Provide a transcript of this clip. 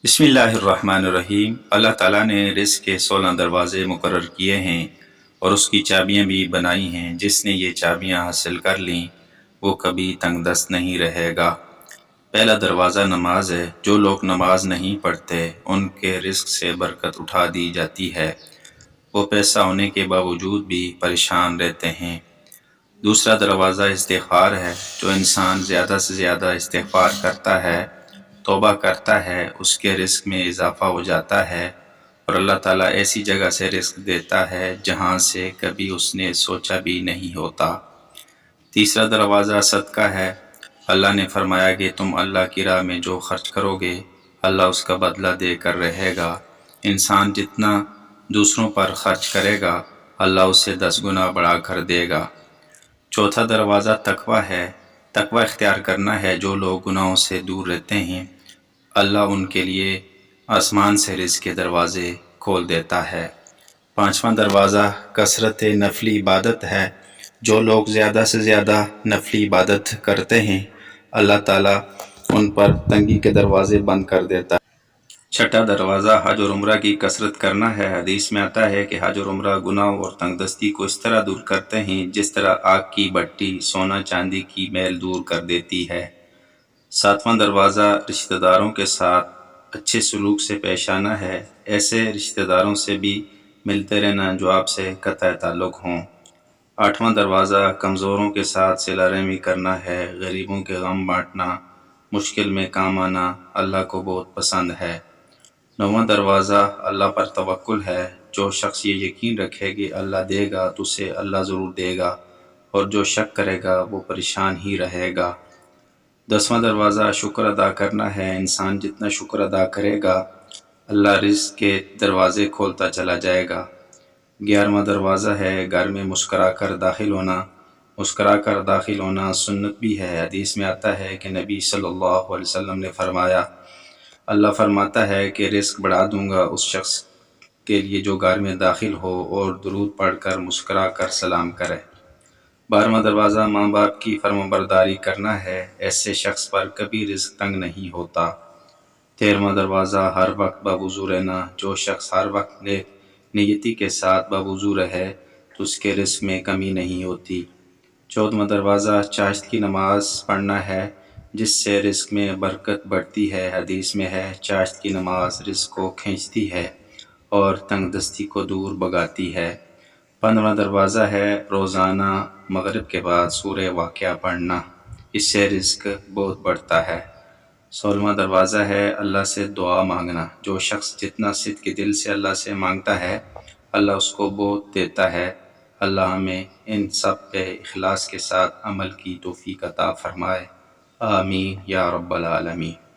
بسم اللہ الرحمن الرحیم۔ اللہ تعالیٰ نے رزق کے 16 دروازے مقرر کیے ہیں اور اس کی چابیاں بھی بنائی ہیں۔ جس نے یہ چابیاں حاصل کر لیں وہ کبھی تنگ دست نہیں رہے گا۔ پہلا دروازہ نماز ہے۔ جو لوگ نماز نہیں پڑھتے ان کے رزق سے برکت اٹھا دی جاتی ہے، وہ پیسہ ہونے کے باوجود بھی پریشان رہتے ہیں۔ دوسرا دروازہ استغفار ہے۔ جو انسان زیادہ سے زیادہ استغفار کرتا ہے، توبہ کرتا ہے، اس کے رزق میں اضافہ ہو جاتا ہے اور اللہ تعالیٰ ایسی جگہ سے رزق دیتا ہے جہاں سے کبھی اس نے سوچا بھی نہیں ہوتا۔ تیسرا دروازہ صدقہ ہے۔ اللہ نے فرمایا کہ تم اللہ کی راہ میں جو خرچ کرو گے اللہ اس کا بدلہ دے کر رہے گا۔ انسان جتنا دوسروں پر خرچ کرے گا اللہ اسے 10 گنا بڑھا کر دے گا۔ چوتھا دروازہ تقوی ہے۔ تقوی اختیار کرنا ہے۔ جو لوگ گناہوں سے دور رہتے ہیں اللہ ان کے لیے آسمان سے رزق کے دروازے کھول دیتا ہے۔ پانچواں دروازہ کثرت نفلی عبادت ہے۔ جو لوگ زیادہ سے زیادہ نفلی عبادت کرتے ہیں اللہ تعالیٰ ان پر تنگی کے دروازے بند کر دیتا ہے۔ چھٹا دروازہ حج اور عمرہ کی کثرت کرنا ہے۔ حدیث میں آتا ہے کہ حج اور عمرہ گناہ اور تنگ دستی کو اس طرح دور کرتے ہیں جس طرح آگ کی بھٹی سونا چاندی کی میل دور کر دیتی ہے۔ ساتواں دروازہ رشتہ داروں کے ساتھ اچھے سلوک سے پیش آنا ہے۔ ایسے رشتہ داروں سے بھی ملتے رہنا جو آپ سے قطع تعلق ہوں۔ آٹھواں دروازہ کمزوروں کے ساتھ صلہ رحمی کرنا ہے۔ غریبوں کے غم بانٹنا، مشکل میں کام آنا اللہ کو بہت پسند ہے۔ نواں دروازہ اللہ پر توکل ہے۔ جو شخص یہ یقین رکھے کہ اللہ دے گا تو اسے اللہ ضرور دے گا، اور جو شک کرے گا وہ پریشان ہی رہے گا۔ 10واں دروازہ شکر ادا کرنا ہے۔ انسان جتنا شکر ادا کرے گا اللہ رزق کے دروازے کھولتا چلا جائے گا۔ 11واں دروازہ ہے گھر میں مسکرا کر داخل ہونا۔ مسکرا کر داخل ہونا سنت بھی ہے۔ حدیث میں آتا ہے کہ نبی صلی اللہ علیہ وسلم نے فرمایا، اللہ فرماتا ہے کہ رزق بڑھا دوں گا اس شخص کے لیے جو گھر میں داخل ہو اور درود پڑھ کر مسکرا کر سلام کرے۔ 12واں دروازہ ماں باپ کی فرمانبرداری کرنا ہے۔ ایسے شخص پر کبھی رزق تنگ نہیں ہوتا۔ 13واں دروازہ ہر وقت باوضو رہنا۔ جو شخص ہر وقت نیتی کے ساتھ باوضو رہے تو اس کے رزق میں کمی نہیں ہوتی۔ 14واں دروازہ چاشت کی نماز پڑھنا ہے جس سے رزق میں برکت بڑھتی ہے۔ حدیث میں ہے چاشت کی نماز رزق کو کھینچتی ہے اور تنگ دستی کو دور بھگاتی ہے۔ 15واں دروازہ ہے روزانہ مغرب کے بعد سورہ واقعہ پڑھنا، اس سے رزق بہت بڑھتا ہے۔ 16واں دروازہ ہے اللہ سے دعا مانگنا۔ جو شخص جتنا صدق کے دل سے اللہ سے مانگتا ہے اللہ اس کو بہت دیتا ہے۔ اللہ ہمیں ان سب پہ اخلاص کے ساتھ عمل کی توفیق عطا فرمائے۔ آمین یا رب العالمین۔